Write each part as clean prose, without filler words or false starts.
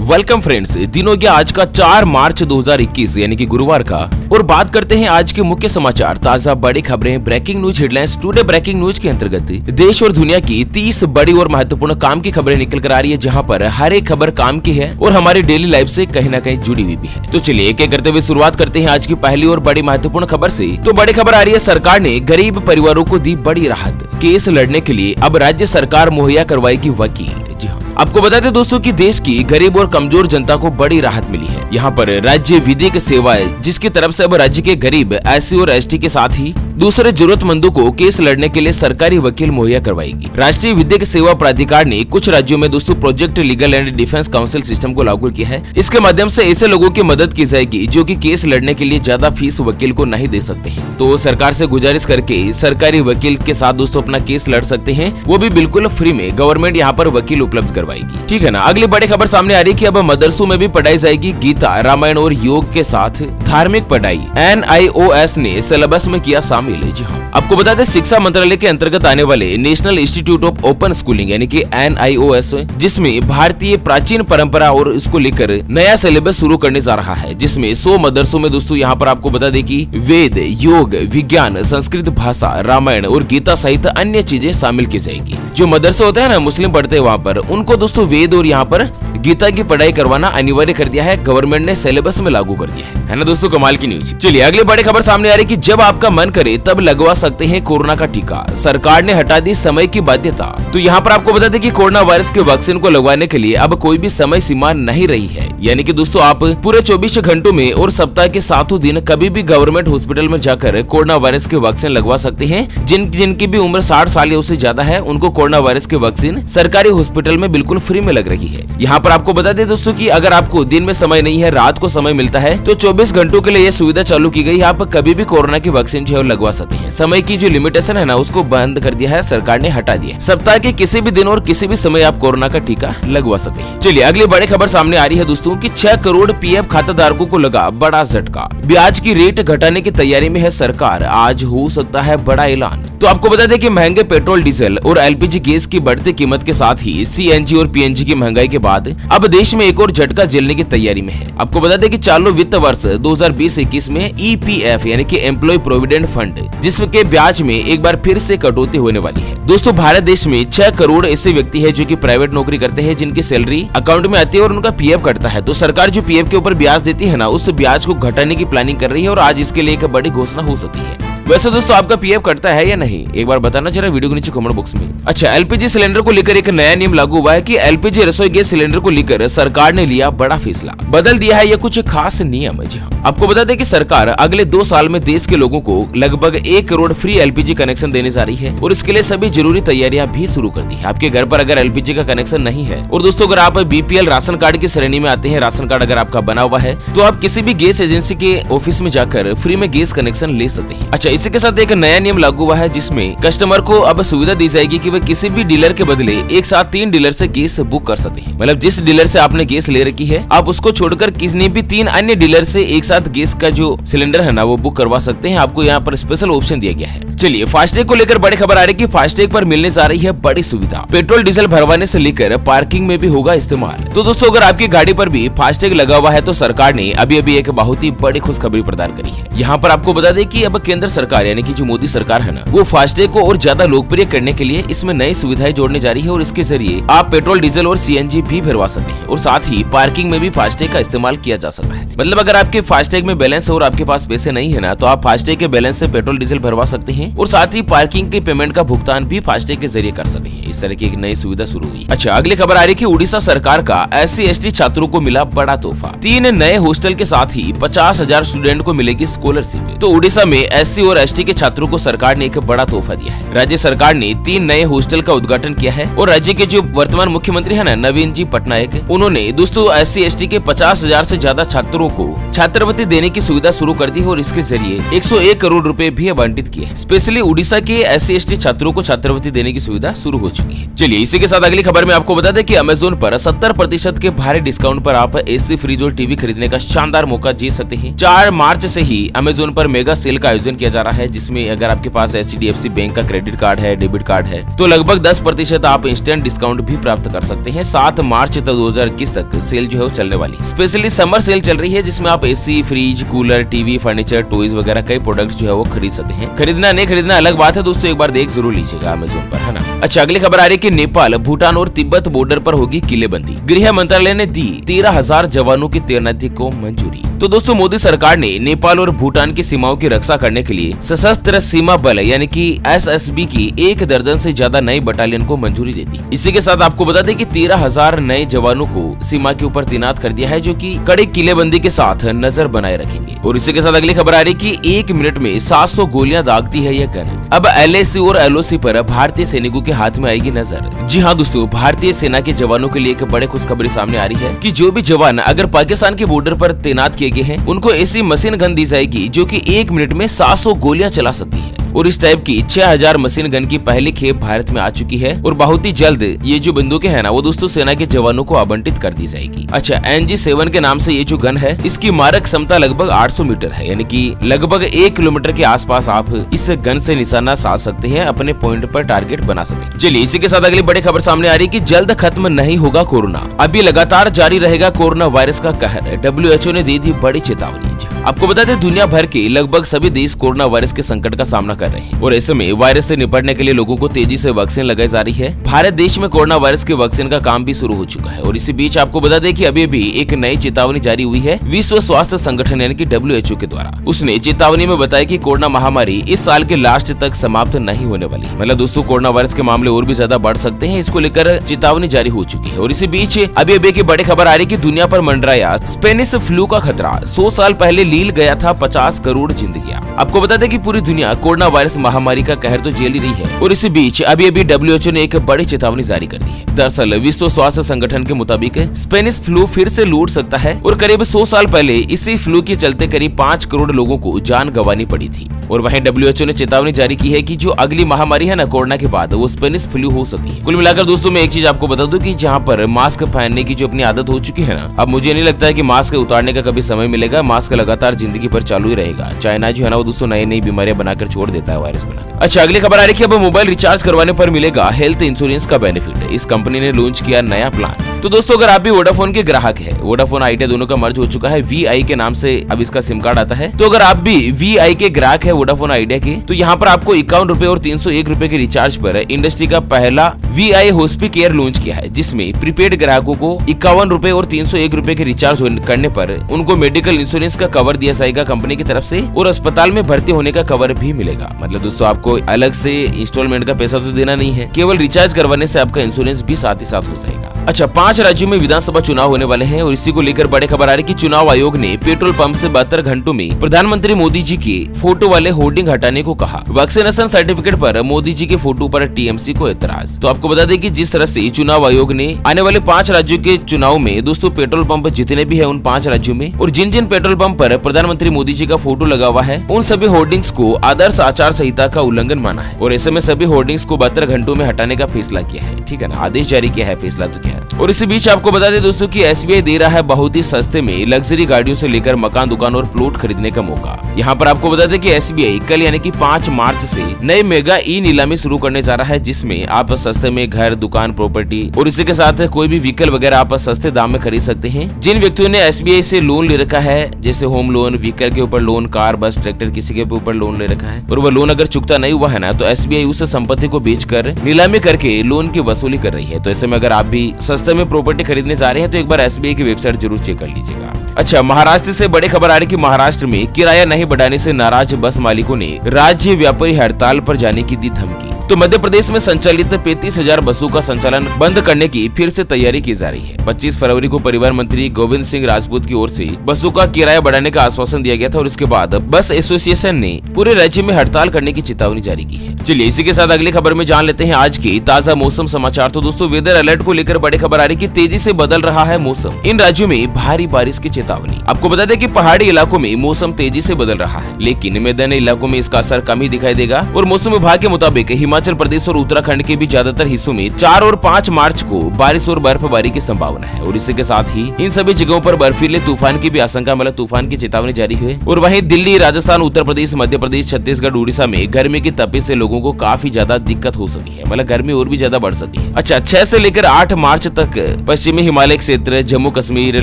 Welcome friends, दिन हो गया आज का 4 मार्च 2021 यानी कि गुरुवार का। और बात करते हैं आज के मुख्य समाचार, ताजा बड़ी खबरें, breaking news headlines. Today breaking news के अंतर्गत देश और दुनिया की 30 बड़ी और महत्वपूर्ण काम की खबरें निकल कर आ रही है, जहां पर हर एक खबर काम की है और हमारी डेली लाइफ से कहीं न कहीं जुड़ी हुई भी है। तो चलिए एक एक करते हुए शुरुआत करते हैं आज की पहली और बड़ी महत्वपूर्ण खबर से। तो बड़ी खबर आ रही है, सरकार ने गरीब परिवारों को दी बड़ी राहत, केस लड़ने के लिए अब राज्य सरकार मुहैया करवाएगी वकील। जी हाँ, आपको बता दें दोस्तों कि देश की गरीब और कमजोर जनता को बड़ी राहत मिली है। यहाँ पर राज्य विधिक सेवाएं, जिसकी तरफ से अब राज्य के गरीब, SC और ST के साथ ही दूसरे जरूरतमंदों को केस लड़ने के लिए सरकारी वकील मुहैया करवाएगी। राष्ट्रीय विधिक सेवा प्राधिकार ने कुछ राज्यों में दोस्तों project legal and defence council system को लागू किया है। इसके माध्यम से ऐसे लोगों की मदद की जाएगी जो कि केस लड़ने के लिए ज्यादा फीस वकील को नहीं दे सकते हैं। तो सरकार से गुजारिश करके सरकारी वकील के साथ दोस्तों अपना केस लड़ सकते हैं, वो भी बिल्कुल फ्री में। गवर्नमेंट यहाँ पर वकील उपलब्ध करवाएगी, ठीक है ना। अगली बड़ी खबर सामने आ रही है कि अब मदरसों में भी पढ़ाई जाएगी गीता, रामायण और योग के साथ धार्मिक पढ़ाई। NIOS ने सिलेबस में किया शामिल। जी हाँ, आपको बता दें शिक्षा मंत्रालय के अंतर्गत आने वाले national institute of open schooling यानी कि NIOS, जिसमें भारतीय प्राचीन परंपरा और इसको लेकर नया सिलेबस शुरू करने जा रहा है, जिसमें 100 मदरसों में दोस्तों यहाँ पर आपको बता दें कि वेद, योग, विज्ञान, संस्कृत भाषा, रामायण और गीता सहित अन्य चीजें शामिल की जाएगी। जो मदरसे होते हैं ना, मुस्लिम पढ़ते हैं, वहाँ पर उनको दोस्तों वेद और यहाँ पर गीता की पढ़ाई करवाना अनिवार्य कर दिया है। गवर्नमेंट ने सिलेबस में लागू कर दिया है ना दोस्तों, कमाल की न्यूज। चलिए अगली बड़ी खबर सामने आ रही है कि जब आपका मन करे तब लगवा सकते हैं कोरोना का टीका, सरकार ने हटा दी समय की बाध्यता। तो यहाँ पर आपको बता दें कि कोरोना वायरस के वैक्सीन को लगवाने के लिए अब कोई भी समय सीमा नहीं रही है। यानी कि दोस्तों आप पूरे 24 घंटों में और सप्ताह के 7 दिन कभी भी गवर्नमेंट हॉस्पिटल में जाकर कोरोना वायरस के वैक्सीन लगवा सकते हैं। जिनकी भी उम्र 60 साल या उससे ज्यादा है, उनको कोरोना वायरस के वैक्सीन सरकारी हॉस्पिटल में बिल्कुल फ्री में लग रही है। यहाँ पर आपको बता दें दोस्तों कि अगर आपको दिन में समय नहीं है, रात को समय मिलता है, तो 24 घंटों के लिए यह सुविधा चालू की गई है। आप कभी भी कोरोना की वैक्सीन जो है लगवा सकते हैं। समय की जो लिमिटेशन है ना, उसको बंद कर दिया है, सरकार ने हटा दिया। सप्ताह के किसी भी दिन और किसी भी समय आप कोरोना का टीका लगवा सकते हैं। चलिए अगली बड़ी खबर सामने आ रही है दोस्तों कि 6 करोड़ PF खाताधारकों को लगा बड़ा झटका, ब्याज की रेट घटाने की तैयारी में है सरकार, आज हो सकता है बड़ा ऐलान। तो आपको बता दें कि महंगे पेट्रोल, डीजल और LPG गैस की बढ़ती कीमत के साथ ही CNG और PNG की महंगाई के बाद अब देश में एक और झटका झेलने की तैयारी में है। आपको बता दें कि चालू वित्त वर्ष 2020-21 में EPF यानी कि एम्प्लॉय प्रोविडेंट फंड, जिसके ब्याज में एक बार फिर से कटौती होने वाली है। दोस्तों भारत देश में 6 करोड़ ऐसे व्यक्ति है जो कि प्राइवेट नौकरी करते हैं, जिनकी सैलरी अकाउंट में आती है और उनका PF कटता है। तो सरकार जो PF के ऊपर ब्याज देती है ना, उस ब्याज को घटाने की प्लानिंग कर रही है और आज इसके लिए एक बड़ी घोषणा हो सकती है। वैसे दोस्तों आपका PF कटता है या नहीं, एक बार बताना जरा वीडियो के नीचे कमेंट बॉक्स में। अच्छा, LPG सिलेंडर को लेकर एक नया नियम लागू हुआ है कि LPG रसोई गैस सिलेंडर को लेकर सरकार ने लिया बड़ा फैसला, बदल दिया है यह कुछ खास नियम। जी हाँ, आपको बता दें कि सरकार अगले 2 साल में देश के लोगों को लगभग 1 करोड़ फ्री LPG कनेक्शन देने जा रही है और इसके लिए सभी जरूरी तैयारियां भी शुरू कर दी है। आपके घर पर अगर LPG का कनेक्शन नहीं है और दोस्तों अगर आप BPL राशन कार्ड की श्रेणी में आते हैं, राशन कार्ड अगर आपका बना हुआ है, तो आप किसी भी गैस एजेंसी के ऑफिस में जाकर फ्री में गैस कनेक्शन ले सकते हैं। अच्छा, इसी के साथ एक नया नियम लागू हुआ है, जिसमें कस्टमर को अब सुविधा दी जाएगी कि वे किसी भी डीलर के बदले एक साथ 3 डीलर से गैस बुक कर सकते हैं। मतलब जिस डीलर से आपने गैस ले रखी है, आप उसको छोड़कर किसी भी 3 अन्य डीलर से एक साथ गैस का जो सिलेंडर है ना, वो बुक करवा सकते हैं। आपको यहाँ पर स्पेशल ऑप्शन दिया गया है। चलिए फास्टैग को लेकर बड़ी खबर आ रही है कि फास्टैग पर मिलने जा रही है बड़ी सुविधा, पेट्रोल डीजल भरवाने से लेकर पार्किंग में भी होगा इस्तेमाल। तो दोस्तों अगर आपकी गाड़ी पर भी फास्टैग लगा हुआ है, तो सरकार ने अभी एक बहुत ही बड़ी खुशखबरी प्रदान करी है। यहाँ पर आपको बता दें कि अब केंद्र सरकार यानी कि जो मोदी सरकार है ना, वो फास्टैग को और ज्यादा लोकप्रिय करने के लिए इसमें नई सुविधाएं जोड़ने जा रही है और इसके जरिए आप पेट्रोल, डीजल और CNG भी भरवा सकते हैं और साथ ही पार्किंग में भी फास्टैग का इस्तेमाल किया जा सकता है। मतलब अगर आपके फास्टैग में बैलेंस है और आपके पास पैसे नहीं है ना, तो आप फास्टैग के बैलेंस से पेट्रोल, डीजल भरवा सकते हैं और साथ ही पार्किंग के पेमेंट का भुगतान भी फास्टैग के जरिए कर सकते हैं। इस तरह की एक नई सुविधा शुरू हुई। अच्छा, अगली खबर आ रही है कि उड़ीसा सरकार का SC ST छात्रों को मिला बड़ा तोहफा, 3 नए हॉस्टल के साथ ही 50,000 स्टूडेंट को मिलेगी स्कॉलरशिप। तो उड़ीसा में SC और ST के छात्रों को सरकार ने एक बड़ा तोहफा दिया है। राज्य सरकार ने 3 नए हॉस्टल का उद्घाटन किया है और राज्य के जो वर्तमान मुख्यमंत्री है ना, नवीन जी पटनायक, उन्होंने दोस्तों SC ST के 50,000 से ज्यादा छात्रों को छात्रवृत्ति देने की सुविधा शुरू कर दी है और इसके जरिए 101 करोड़ रुपए भी आवंटित किए हैं। स्पेशली उड़ीसा के SC ST छात्रों को छात्रवृत्ति देने की सुविधा शुरू हो चुकी है। चलिए इसी के साथ अगली खबर में आपको बता दें कि अमेज़न पर 70% के भारी डिस्काउंट पर आप AC फ्रिज और टीवी खरीदने का शानदार मौका जीत सकते हैं। 4 मार्च से ही अमेज़न पर मेगा सेल का आयोजन किया जा रहा है, जिसमें अगर आपके पास HDFC बैंक का क्रेडिट कार्ड है, डेबिट कार्ड है, तो लगभग 10% आप इंस्टेंट डिस्काउंट भी प्राप्त कर सकते हैं। 7 मार्च 2021 तक सेल जो है वो चलने वाली। स्पेशली समर सेल चल रही है, जिसमें आप AC, fridge, cooler, TV, furniture, toys वगैरह कई प्रोडक्ट जो है वो खरीद सकते हैं। खरीदना नहीं खरीदना अलग बात है दोस्तों, एक बार देख जरूर लीजिएगा अमेज़न पर, है ना। अच्छा, अगली खबर आ रही है कि नेपाल, भूटान और तिब्बत बॉर्डर पर होगी किलेबंदी। गृह मंत्रालय ने दी 13,000 जवानों की तैनाती को मंजूरी। तो दोस्तों, मोदी सरकार ने नेपाल और भूटान की सीमाओं की रक्षा करने के लिए सशस्त्र सीमा बल यानी कि SSB की 1 दर्जन से ज्यादा नई बटालियन को मंजूरी दे दी। इसी के साथ आपको बता दें कि 13,000 नए जवानों को सीमा के ऊपर तैनात कर दिया है, जो कि कड़ी किलेबंदी के साथ नजर बनाए रखेंगे। और इसी के साथ अगली खबर आ रही कि 1 मिनट में 700 गोलियां दागती है यह गन। अब LAC और LOC पर भारतीय सैनिकों के हाथ में आएगी नजर। जी हाँ दोस्तों, भारतीय सेना के जवानों के लिए एक बड़े खुशखबरी सामने आ रही है कि जो भी जवान अगर पाकिस्तान के बॉर्डर पर तैनात किए गए हैं, उनको ऐसी मशीन गन दी जाएगी जो कि 1 मिनट में 700 गोलियां चला सकती है। और इस टाइप की 6000 मशीन गन की पहली खेप भारत में आ चुकी है और बहुत ही जल्द ये जो बंदूकें हैं ना, वो दोस्तों सेना के जवानों को आवंटित कर दी जाएगी। अच्छा, NG7 के नाम से ये जो गन है, इसकी मारक क्षमता लगभग 800 मीटर है, यानी कि लगभग 1 किलोमीटर के आसपास आप इस गन से निशाना साध सकते हैं, अपने पॉइंट पर टारगेट बना सकते। चलिए, इसी के साथ अगली बड़ी खबर सामने आ रही है कि जल्द खत्म नहीं होगा कोरोना, अभी लगातार जारी रहेगा कोरोना वायरस का कहर। WHO ने दे दी बड़ी चेतावनी। आपको बता दें, दुनिया भर के लगभग सभी देश कोरोना वायरस के संकट का सामना कर रहे हैं और ऐसे में वायरस से निपटने के लिए लोगों को तेजी से वैक्सीन लगाई जा रही है। भारत देश में कोरोना वायरस के वैक्सीन का काम भी शुरू हो चुका है। और इसी बीच आपको बता दें कि अभी भी एक नई चेतावनी जारी हुई है विश्व स्वास्थ्य संगठन यानी कि WHO के द्वारा। उसने चेतावनी में बताया कि कोरोना महामारी इस साल के लास्ट तक समाप्त नहीं होने वाली। मतलब दोस्तों, कोरोना वायरस के मामले और भी ज्यादा बढ़ सकते हैं, इसको लेकर चेतावनी जारी हो चुकी है। और इसी बीच अभी की बड़ी खबर आ रही है कि दुनिया पर मंडराया स्पेनिश फ्लू का खतरा। 100 साल पहले लील गया था 50 करोड़ जिंदगियां। आपको बता दें कि पूरी दुनिया कोरोना वायरस महामारी का कहर तो झेल ही रही है। और इसी बीच अभी WHO ने एक बड़ी चेतावनी जारी कर दी है। दरअसल विश्व स्वास्थ्य संगठन के मुताबिक स्पेनिश फ्लू फिर से लूट सकता है और करीब 100 साल पहले इसी फ्लू के चलते करीब 5 करोड़ लोगों को जान गंवानी पड़ी थी। और वहीं WHO ने चेतावनी जारी की है कि जो अगली महामारी है ना कोरोना के बाद, वो स्पेनिश फ्लू हो सकती है। कुल मिलाकर दोस्तों, मैं एक चीज आपको बता दूं कि जहां पर मास्क पहनने की जो अपनी आदत हो चुकी है ना, अब मुझे नहीं लगता है कि मास्क उतारने का कभी समय मिलेगा। मास्क लगातार जिंदगी पर चालू ही रहेगा। चाइना जो है ना, वो दोस्तों नई बीमारियां बनाकर छोड़ देता है, वायरस बनाकर। अच्छा, अगली खबर आ रही है कि अब मोबाइल रिचार्ज करवाने पर मिलेगा हेल्थ इंश्योरेंस का बेनिफिट। इस कंपनी ने लॉन्च किया नया प्लान। तो दोस्तों, अगर आप भी वोडाफोन के ग्राहक है, वोडाफोन आइडिया दोनों का मर्ज हो चुका है, VI के नाम से अब इसका सिम कार्ड आता है। तो अगर आप भी VI के ग्राहक है वोडाफोन आइडिया के, तो यहाँ पर आपको 51 रुपए और 301 रुपए के रिचार्ज पर इंडस्ट्री का पहला VI हॉस्पी केयर लॉन्च किया है, जिसमें प्रीपेड ग्राहकों को 51 रुपए और 301 रुपए के रिचार्ज करने पर उनको मेडिकल इंश्योरेंस का कवर दिया जाएगा कंपनी की तरफ से, और अस्पताल में भर्ती होने का कवर भी मिलेगा। मतलब दोस्तों, आपको अलग से इंस्टॉलमेंट का पैसा तो देना नहीं है, केवल रिचार्ज करवाने से आपका इंश्योरेंस भी साथ ही साथ हो जाएगा। अच्छा, 5 राज्यों में विधानसभा चुनाव होने वाले हैं और इसी को लेकर बड़ी खबर आ रही है कि चुनाव आयोग ने पेट्रोल पंप से 72 घंटों में प्रधानमंत्री मोदी जी के फोटो वाले होर्डिंग हटाने को कहा। वैक्सीनेशन सर्टिफिकेट पर मोदी जी के फोटो पर TMC को एतराज। तो आपको बता दें कि जिस तरह से चुनाव आयोग ने आने वाले 5 राज्यों के चुनाव में दोस्तों पेट्रोल पंप जितने भी है उन 5 राज्यों में, और जिन जिन पेट्रोल पंप पर प्रधानमंत्री मोदी जी का फोटो लगा हुआ है, उन सभी होर्डिंग्स को आदर्श आचार संहिता का उल्लंघन माना है और ऐसे में सभी होर्डिंग्स को 72 घंटों में हटाने का फैसला किया है। ठीक है ना, आदेश जारी किया है, फैसला तो क्या है। और इसी बीच आपको बता दें दोस्तों कि SBI दे रहा है बहुत ही सस्ते में लग्जरी गाड़ियों से लेकर मकान, दुकान और प्लॉट खरीदने का मौका। यहाँ पर आपको बता दें कि SBI कल यानी कि 5 मार्च से नई मेगा ई नीलामी शुरू करने जा रहा है, जिसमें आप सस्ते में घर, दुकान, प्रॉपर्टी और इसी के साथ कोई भी व्हीकल वगैरह आप सस्ते दाम में खरीद सकते हैं। जिन व्यक्तियों ने SBI से लोन ले रखा है, जैसे होम लोन, व्हीकल के ऊपर लोन, कार, बस, ट्रैक्टर, किसी के ऊपर लोन ले रखा है और वह लोन अगर चुकता नहीं हुआ है ना, तो SBI उस संपत्ति को बेचकर नीलामी करके लोन की वसूली कर रही है। तो ऐसे में अगर आप भी सस्ते में प्रॉपर्टी खरीदने जा रहे हैं तो एक बार SBI की वेबसाइट जरूर चेक कर लीजिएगा। अच्छा, महाराष्ट्र से बड़ी खबर आ रही है कि महाराष्ट्र में किराया नहीं बढ़ाने से नाराज बस मालिकों ने राज्य व्यापारी हड़ताल पर जाने की दी धमकी। तो मध्य प्रदेश में संचालित 35,000 बसों का संचालन बंद करने की फिर से तैयारी की जा रही है। 25 फरवरी को परिवहन मंत्री गोविंद सिंह राजपूत की ओर से बसों का किराया बढ़ाने का आश्वासन दिया गया था और इसके बाद बस एसोसिएशन ने पूरे राज्य में हड़ताल करने की चेतावनी जारी की है। चलिए इसी के साथ अगली खबर में जान लेते हैं आज की ताजा मौसम समाचार। तो दोस्तों, वेदर अलर्ट को लेकर बड़ी खबर आ रही है कि तेजी से बदल रहा है मौसम। इन राज्यों में भारी बारिश की चेतावनी। आपको बता दें कि पहाड़ी इलाकों में मौसम तेजी से बदल रहा है, लेकिन मैदानी इलाकों में इसका असर कम ही दिखाई देगा और मौसम विभाग के मुताबिक हिमाचल प्रदेश और उत्तराखंड के भी ज्यादातर हिस्सों में 4 और 5 मार्च को बारिश और बर्फबारी की संभावना है। और इसी के साथ ही इन सभी जगहों पर बर्फीले तूफान की भी आशंका, मतलब तूफान की चेतावनी जारी है। और वहीं दिल्ली, राजस्थान, उत्तर प्रदेश, मध्य प्रदेश, छत्तीसगढ़, उड़ीसा में गर्मी की तपिश से लोगों को काफी ज्यादा दिक्कत हो सकती है, मतलब गर्मी और भी ज्यादा बढ़ सकती है। अच्छा, 6 से लेकर 8 मार्च तक पश्चिमी हिमालय क्षेत्र, जम्मू कश्मीर,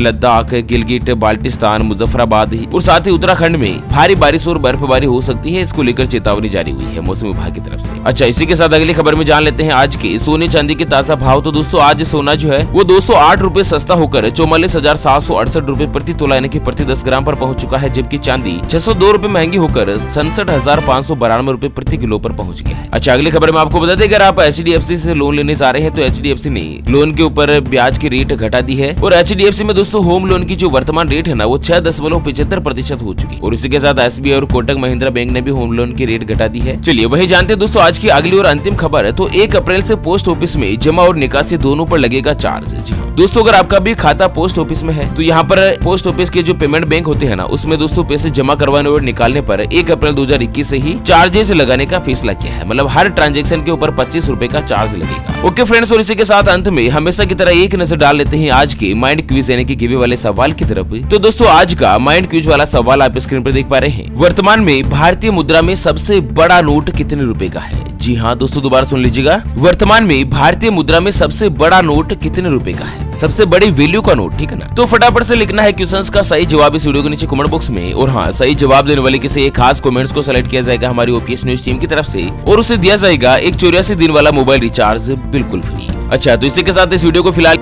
लद्दाख, गिलगिट, बाल्टिस्तान, मुजफ्फराबाद और साथ ही उत्तराखंड में भारी बारिश और बर्फबारी हो सकती है। इसको लेकर चेतावनी जारी हुई है मौसम विभाग की तरफ से। अच्छा, इसी के साथ अगली खबर में जान लेते हैं आज के सोने चांदी के ताजा भाव। तो दोस्तों आज सोना जो है वो 208 रुपए सस्ता होकर 44,768 रुपए प्रति तोला यानी कि प्रति 10 ग्राम पर पहुंच चुका है, जबकि चांदी 602 रुपए महंगी होकर 67,592 रुपए प्रति किलो पर पहुंच गया है। अच्छा, अगली खबर में आपको बता दें, अगर आप HDFC से लोन लेने जा रहे हैं तो HDFC ने लोन के ऊपर ब्याज की रेट घटा दी है। और HDFC में दोस्तों होम लोन की जो वर्तमान रेट है ना वो 6.75% हो चुकी है। और इसी के साथ SBI और कोटक महिंद्रा बैंक ने भी होम लोन की रेट घटा दी है। चलिए वही जानते हैं दोस्तों आज की अगली और अंतिम खबर है। तो 1 अप्रैल से पोस्ट ऑफिस में जमा और निकासी दोनों पर लगेगा चार्ज। जी हाँ दोस्तों, अगर आपका भी खाता पोस्ट ऑफिस में है तो यहाँ पर पोस्ट ऑफिस के जो पेमेंट बैंक होते हैं ना उसमें दोस्तों पैसे जमा करवाने और निकालने पर 1 अप्रैल 2021 से ही चार्जेस लगाने का फैसला किया है। मतलब हर ट्रांजेक्शन के ऊपर 25 रुपए का चार्ज लगेगा। ओके फ्रेंड्स, और इसी के साथ अंत में हमेशा की तरह एक नजर डाल लेते हैं आज के माइंड क्विज यानी कि गिवे वाले सवाल की तरफ। तो दोस्तों आज का माइंड क्विज वाला सवाल आप स्क्रीन पर देख पा रहे हैं। वर्तमान में भारतीय मुद्रा में सबसे बड़ा नोट कितने रुपए का है? जी हाँ दोस्तों, दोबारा सुन लीजिएगा। वर्तमान में भारतीय मुद्रा में सबसे बड़ा नोट कितने रुपए का है? सबसे बड़ी वैल्यू का नोट, ठीक है ना। तो फटाफट से लिखना है क्वेश्चंस का सही जवाब इस वीडियो के नीचे कमेंट बॉक्स में। और हाँ, सही जवाब देने वाले किसी एक खास कमेंट्स को सेलेक्ट किया जाएगा हमारी OPS न्यूज टीम की तरफ से और उसे दिया जाएगा एक 84 दिन वाला मोबाइल रिचार्ज बिल्कुल फ्री। अच्छा, तो इसी के साथ इस वीडियो को फिलहाल